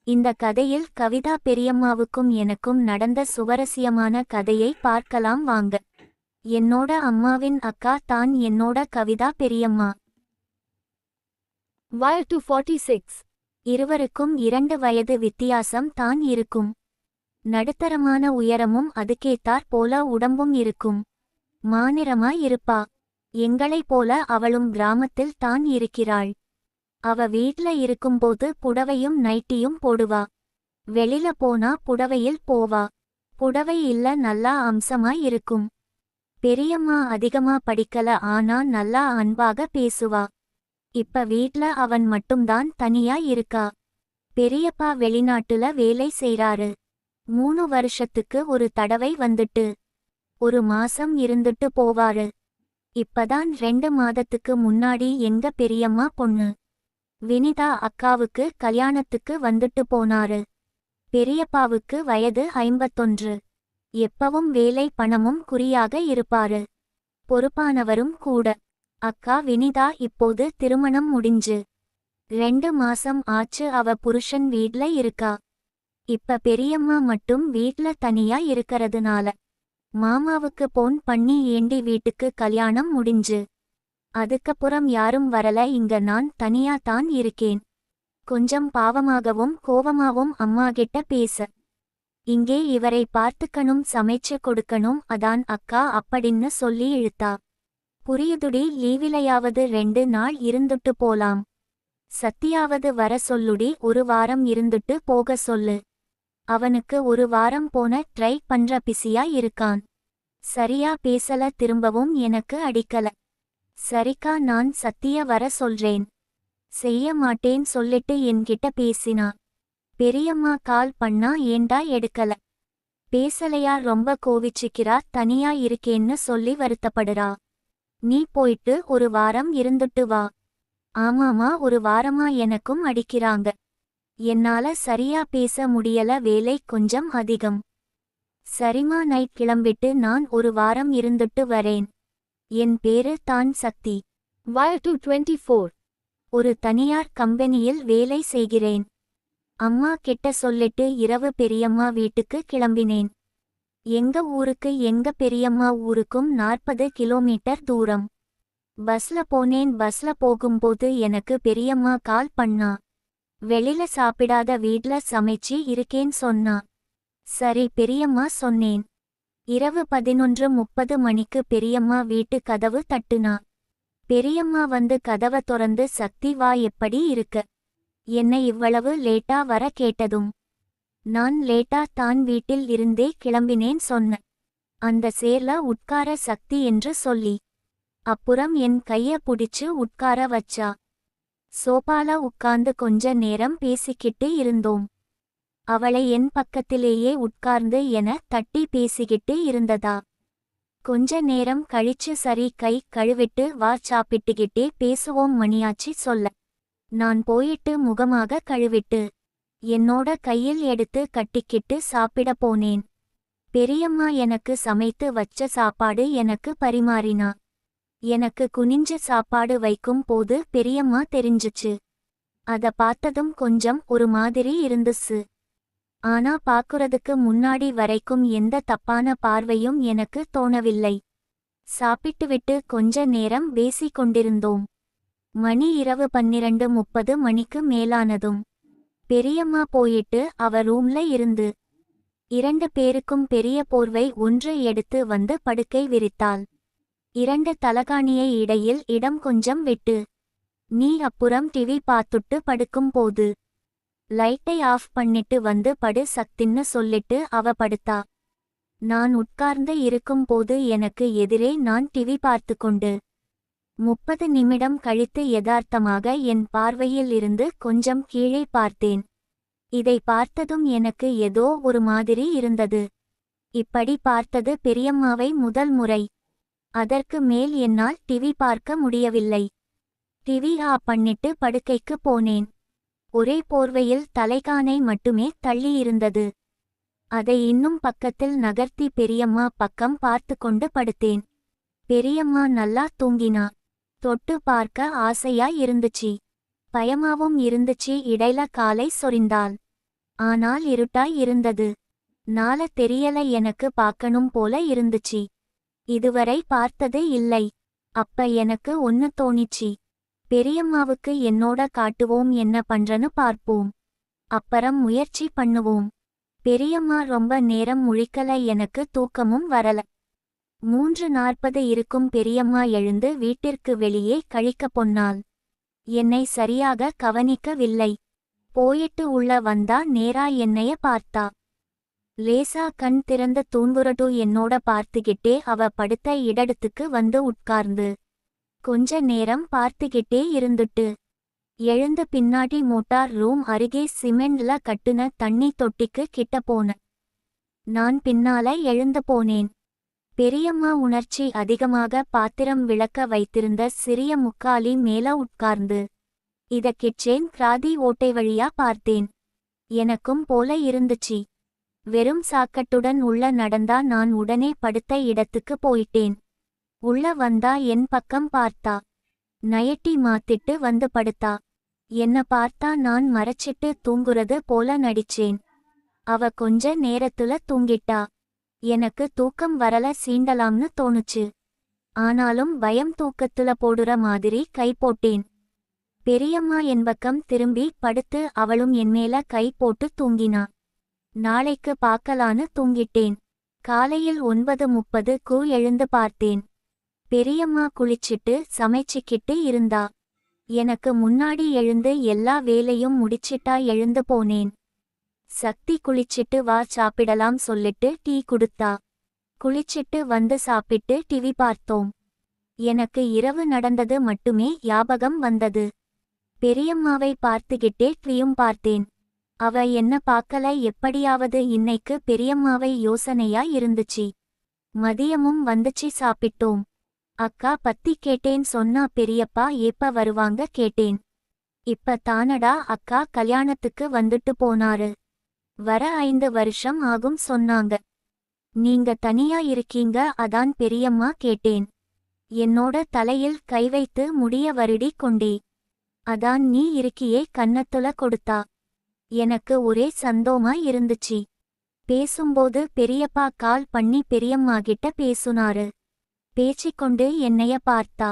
இந்த கதையில் கவிதா பெரியம்மாவுக்கும் எனக்கும் நடந்த சுவாரஸ்யமான கதையை பார்க்கலாம் வாங்க. என்னோட அம்மாவின் அக்கா தான் என்னோட கவிதா பெரியம்மா. Wire to 46. இருவருக்கும் 2 வயது வித்தியாசம் தான் இருக்கும். நடுத்தரமான உயரமும் அதுக்கேத்தாற் போல உடம்பும் இருக்கும். மாநிறமாய் இருப்பா. எங்களைப் போல அவளும் கிராமத்தில் தான் இருக்கிறாள். அவ வீட்ல இருக்கும்போது புடவையும் நைட்டியும் போடுவா. வெளில போனா புடவையில் போவா. புடவை இல்ல நல்லா அம்சமாய் இருக்கும். பெரியம்மா அதிகமா படிக்கல, ஆனா நல்லா அன்பாக பேசுவா. இப்ப வீட்ல அவன் மட்டும்தான் தனியா இருக்கா. பெரியப்பா வெளிநாட்டுல வேலை செய்றாரு. 3 வருஷத்துக்கு ஒரு தடவை வந்துட்டு 1 மாசம் இருந்துட்டு போவாரு. இப்பதான் 2 மாதத்துக்கு முன்னாடி எங்க பெரியம்மா பொண்ணு வினிதா அக்காவுக்கு கல்யாணத்துக்கு வந்துட்டு போனாரு. பெரியப்பாவுக்கு வயது 51. எப்பவும் வேலை பணமும் குறியாக இருப்பாரு. பொறுப்பானவரும் கூட. அக்கா வினிதா இப்போது திருமணம் முடிஞ்சு 2 மாசம் ஆச்சு. அவ புருஷன் வீட்ல இருக்கா. இப்ப பெரியம்மா மட்டும் வீட்ல தனியா இருக்கறதுனால மாமாவுக்கு போன் பண்ணி ஏண்டி வீட்டுக்கு கல்யாணம் முடிஞ்சு, அதுக்கப்புறம் யாரும் வரல, இங்க நான் தனியா தான் இருக்கேன். கொஞ்சம் பாவமாகவும் கோவமாவும் அம்மாகிட்ட பேச. இங்கே இவரை பார்த்துக்கணும், சமைச்சு கொடுக்கணும், அதான் அக்கா அப்படின்னு சொல்லி இழுத்தா. புரியுதுடி, லீவிலையாவது 2 நாள் இருந்துட்டு போலாம். சத்தியாவது வர சொல்லுடி, 1 வாரம் இருந்துட்டு போக சொல்லு. அவனுக்கு 1 வாரம் போன ட்ரை பண்ற பிஸியா இருக்கான். சரியா பேசல, திரும்பவும் எனக்கு அடிக்கல. சரிக்கா, நான் சத்திய வர சொல்றேன். செய்ய மாட்டேன் சொல்லிட்டு என்கிட்ட பேசினா. பெரியம்மா கால் பண்ணா ஏண்டா எடுக்கல. பேசலையா, ரொம்ப கோவிச்சுக்கிறா, தனியா இருக்கேன்னு சொல்லி வருத்தப்படுறா. நீ போயிட்டு 1 வாரம் இருந்துட்டு வா. ஆமாமா, 1 வாரமா எனக்கும் அடிக்கிறாங்க. என்னால சரியா பேச முடியல, வேலை கொஞ்சம் அதிகம். சரிமா, நைட் கிளம்பிட்டு நான் 1 வாரம் இருந்துட்டு வரேன். என் பேரு தான் சக்தி. Wire to 24. ஒரு தனியார் கம்பெனியில் வேலை செய்கிறேன். அம்மா கிட்ட சொல்லிட்டு இரவு பெரியம்மா வீட்டுக்கு கிளம்பினேன். எங்க ஊருக்கு எங்க பெரியம்மா ஊருக்கும் 40 கிலோமீட்டர் தூரம். பஸ்ல போனேன். பஸ்ல போகும்போது எனக்கு பெரியம்மா கால் பண்ணா. வெளில சாப்பிடாத, வீட்ல சமைச்சு இருக்கேன் சொன்னா. சரி பெரியம்மா சொன்னேன். இரவு 11:30 மணிக்கு பெரியம்மா வீட்டு கதவு தட்டுனா. பெரியம்மா வந்து கதவ தொறந்து, சக்தி வா, எப்படி இருக்க? என்ன இவ்வளவு லேட்டா வர கேட்டதும் நான் லேட்டா தான் வீட்டில் இருந்தே கிளம்பினேன் சொன்ன. அந்த சேர்ல உட்கார சக்தி என்று சொல்லி அப்புறம் என் கைய புடிச்சு உட்கார வச்சா. சோபால உட்கார்ந்து கொஞ்ச நேரம் பேசிக்கிட்டு இருந்தோம். அவளை என் பக்கத்திலேயே உட்கார்ந்து என தட்டி பேசிக்கிட்டு இருந்ததா. கொஞ்ச நேரம் கழிச்சு சரி, கை கழுவிட்டு வா, சாப்பிட்டுக்கிட்டே பேசுவோம், மணியாச்சி சொல்ல. நான் போயிட்டு முகமாக கழுவிட்டு என்னோட கையில் எடுத்து கட்டிக்கிட்டு சாப்பிட போனேன். பெரியம்மா எனக்கு சமைத்து வச்ச சாப்பாடு எனக்கு பரிமாறினா. எனக்கு குனிஞ்ச சாப்பாடு வைக்கும் போது பெரியம்மா தெரிஞ்சுச்சு. அத பார்த்ததும் கொஞ்சம் ஒரு மாதிரி இருந்துச்சு. ஆனா பாக்குறதுக்கு முன்னாடி வரைக்கும் எந்த தப்பான பார்வையும் எனக்கு தோணவில்லை. சாப்பிட்டுவிட்டு கொஞ்ச நேரம் பேசிக் கொண்டிருந்தோம். மணி இரவு 12:30 மணிக்கு மேலானதும் பெரியம்மா போயிட்டு அவ ரூம்ல இருந்து 2 பேருக்கும் பெரிய போர்வை ஒன்று எடுத்து வந்து படுக்கை விரித்தாள். 2 தலகாணியை இடையில் இடம் கொஞ்சம் விட்டு, நீ அப்புறம் டிவி பார்த்துட்டு படுக்கும் போது லைட்டை ஆஃப் பண்ணிட்டு வந்து படு சக்தின்னு சொல்லிட்டு அவ படுத்தா. நான் உட்கார்ந்து இருக்கும் போது எனக்கு எதிரே நான் டிவி பார்த்துக்கொண்டு 30 நிமிடம் கழித்து யதார்த்தமாக என் பார்வையில் இருந்து கொஞ்சம் கீழே பார்த்தேன். இதை பார்த்ததும் எனக்கு ஏதோ ஒரு மாதிரி இருந்தது. இப்படி பார்த்தது பெரியம்மாவை முதல் முறை. அதற்கு மேல் என்னால் டிவி பார்க்க முடியவில்லை. டிவி ஆஃப் பண்ணிட்டு படுக்கைக்கு போனேன். ஒரே போர்வையில் தலைகாணை மட்டுமே தள்ளியிருந்தது. அதை இன்னும் பக்கத்தில் நகர்த்தி பெரியம்மா பக்கம் பார்த்து கொண்டு படுத்தேன். பெரியம்மா நல்லா தூங்கினா. தொட்டு பார்க்க ஆசையா இருந்துச்சு. பயமாவும் இருந்துச்சு. இடையில காலை சொரிந்தாள். ஆனால் இருட்டாய் இருந்தது. நாள தெரியல, எனக்கு பார்க்கணும் போல இருந்துச்சு. இதுவரை பார்த்தது இல்லை. அப்ப எனக்கு ஒன்னு தோணிச்சு. பெரியம்மாவுக்கு என்னோட காட்டுவோம், என்ன பண்றன்னு பார்ப்போம். அப்புறம் முயற்சி பண்ணுவோம். பெரியம்மா ரொம்ப நேரம் முழிக்கல, எனக்கு தூக்கமும் வரல. 3:40 இருக்கும். பெரியம்மா எழுந்து வீட்டிற்கு வெளியே கழிக்க போனாள். என்னை சரியாக கவனிக்கவில்லை. போயிட்டு உள்ள வந்தா நேரா என்னைய பார்த்தா. லேசா கண் திறந்து தூங்குறடு என்னோட பார்த்துகிட்டே அவ படுத்த இடத்துக்கு வந்து உட்கார்ந்து கொஞ்ச நேரம் பார்த்துகிட்டே இருந்துட்டு எழுந்து பின்னாடி மோட்டார் ரூம் அருகே சிமெண்ட்ல கட்டுன தண்ணி தொட்டிக்கு கிட்ட போன. நான் பின்னால எழுந்து போனேன். பெரியம்மா உணர்ச்சி அதிகமாக பாத்திரம் விளக்க வைத்திருந்த சிறிய முக்காலி மேல உட்கார்ந்து இத கிச்சேன் கிராதி ஓட்டை வழியா பார்த்தேன். எனக்கும் போல இருந்துச்சு. வெறும் சாக்கட்டுடன் உள்ள நடந்தா. நான் உடனே படுத்த இடத்துக்கு போயிட்டேன். உள்ள வந்தா என் பக்கம் பார்த்தா. நயட்டி மாத்திட்டு வந்து படுத்தா. என்ன பார்த்தா நான் மறைச்சிட்டு தூங்குறது போல நடிச்சேன். அவ கொஞ்ச நேரத்துல தூங்கிட்டா. எனக்கு தூக்கம் வரல, சீண்டலாம்னு தோணுச்சு. ஆனாலும் பயம் தூக்கத்துல போடுற மாதிரி கை போட்டேன். பெரியம்மா என் பக்கம் திரும்பி படுத்து அவளும் என்மேல கை போட்டு தூங்கினா. நாளைக்கு பார்க்கலான்னு தூங்கிட்டேன். காலையில் 9:30க்கு எழுந்து பார்த்தேன். பெரியம்மா குளிச்சிட்டு சமைச்சிக்கிட்டு இருந்தா. எனக்கு முன்னாடி எழுந்து எல்லா வேலையும் முடிச்சிட்டா. எழுந்து போனேன். சக்தி குளிச்சிட்டு வா சாப்பிடலாம் சொல்லிட்டு டீ குடுத்தா. குளிச்சிட்டு வந்து சாப்பிட்டு டிவி பார்த்தோம். எனக்கு இரவு நடந்தது மட்டுமே ஞாபகம் வந்தது. பெரியம்மாவை பார்த்துகிட்டே டிவியும் பார்த்தேன். அவ என்ன பார்க்கல. எப்படியாவது இன்னைக்கு பெரியம்மாவை யோசனையா இருந்துச்சு. மதியமும் வந்துச்சு, சாப்பிட்டோம். அக்கா பத்தி கேட்டேன் சொன்னா. பெரியப்பா எப்ப வருவாங்க கேட்டேன். இப்ப தானடா அக்கா கல்யாணத்துக்கு வந்துட்டு போனாரு. வர 5 வருஷம் ஆகும் சொன்னாங்க. நீங்க தனியா இருக்கீங்க, அதான் பெரியம்மா கேட்டேன். என்னோட தலையில் கை வைத்து முடிய வருடி கொண்டே. அதான் நீ இருக்கியே கன்னத்துல கொடுத்தா. எனக்கு ஒரே சந்தோமா இருந்துச்சு. பேசும்போது பெரியப்பா கால் பண்ணி பெரியம்மாகிட்ட பேசுனாரு. பேச்சிக்கொண்டு என்னைய பார்த்தா.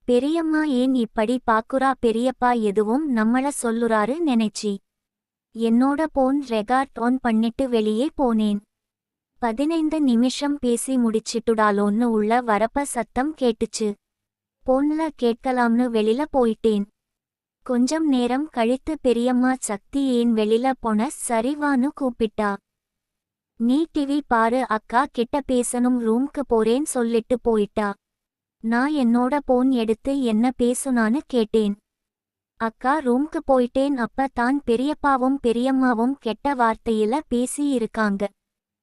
பெரியம்மா ஏன் இப்படி பாக்குறா, பெரியப்பா எதுவும் நம்மள சொல்லுறாரு நினைச்சி. என்னோட போன் ரெகார்ட் ஆன் பண்ணிட்டு வெளியே போனேன். 15 நிமிஷம் பேசி முடிச்சிட்டுடாலோன்னு உள்ள வரப்ப சத்தம் கேட்டுச்சு. போன்ல கேட்கலாம்னு வெளில போயிட்டேன். கொஞ்சம் நேரம் கழித்து பெரியம்மா சக்தி ஏன் வெளில போன சரிவான்னு கூப்பிட்டா. நீ டிவி பாரு, அக்கா கிட்ட பேசணும், ரூம்க்கு போறேன் சொல்லிட்டு போயிட்டா. நான் என்னோட போன் எடுத்து என்ன பேசுனான்னு கேட்டேன். அக்கா ரூம்க்கு போயிட்டேன். அப்ப தான் பெரியப்பாவும் பெரியம்மாவும் கெட்ட வார்த்தையில பேசி இருக்காங்க.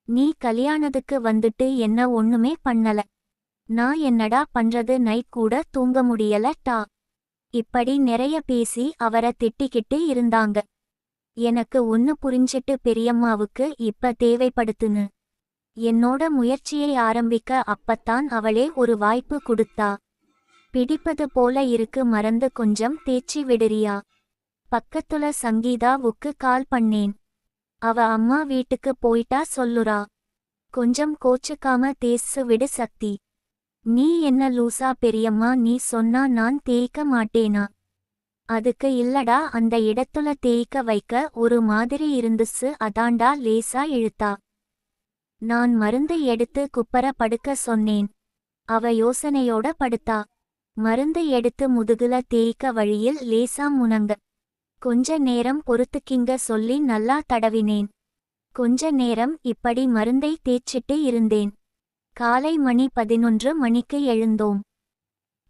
நீ கல்யாணத்துக்கு வந்துட்டு என்ன ஒண்ணுமே பண்ணல. நான் என்னடா பண்றது, நைட் கூட தூங்க முடியல டா. இப்படி நிறைய பேசி அவரை திட்டிக்கிட்டு இருந்தாங்க. எனக்கு ஒன்னு புரிஞ்சிட்டு பெரியம்மாவுக்கு இப்ப தேவைப்படுத்துன்னு. என்னோட முயற்சியை ஆரம்பிக்க அப்பத்தான் அவளே ஒரு வாய்ப்பு கொடுத்தா. பிடிப்பது போல இருக்கு, மறந்து கொஞ்சம் தேய்ச்சி விடுறியா. பக்கத்துல சங்கீதாவுக்கு கால் பண்ணேன். அவ அம்மா வீட்டுக்கு போயிட்டா சொல்லுறா. கொஞ்சம் கோச்சுக்காம தேய்ச்சு விடு சக்தி. நீ என்ன லூசா பெரியம்மா, நீ சொன்னா நான் தேய்க்க மாட்டேனா. அதுக்கு இல்லடா, அந்த இடத்துல தேய்க்க வைக்க ஒரு மாதிரி இருந்துச்சு, அதாண்டா லேசா இழுத்தா. நான் மருந்து எடுத்து குப்பர படுக்க சொன்னேன். அவ யோசனையோட படுத்தா. மருந்து எடுத்து முதுகுல தேய்க்க வழியில் லேசா முனங்க. கொஞ்ச நேரம் பொறுத்துக்கிங்க சொல்லி நல்லா தடவினேன். கொஞ்ச நேரம் இப்படி மருந்தை தேய்ச்சிட்டு இருந்தேன். காலை மணி 11 மணிக்கு எழுந்தோம்.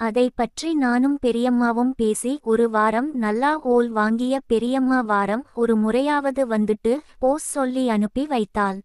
அதை பற்றி நானும் பெரியம்மாவும் பேசி ஒரு வாரம் நல்லா ஓல் வாங்கிய பெரியம்மா வாரம் ஒரு முறையாவது வந்துட்டு போஸ் சொல்லி அனுப்பி வைத்தாள்.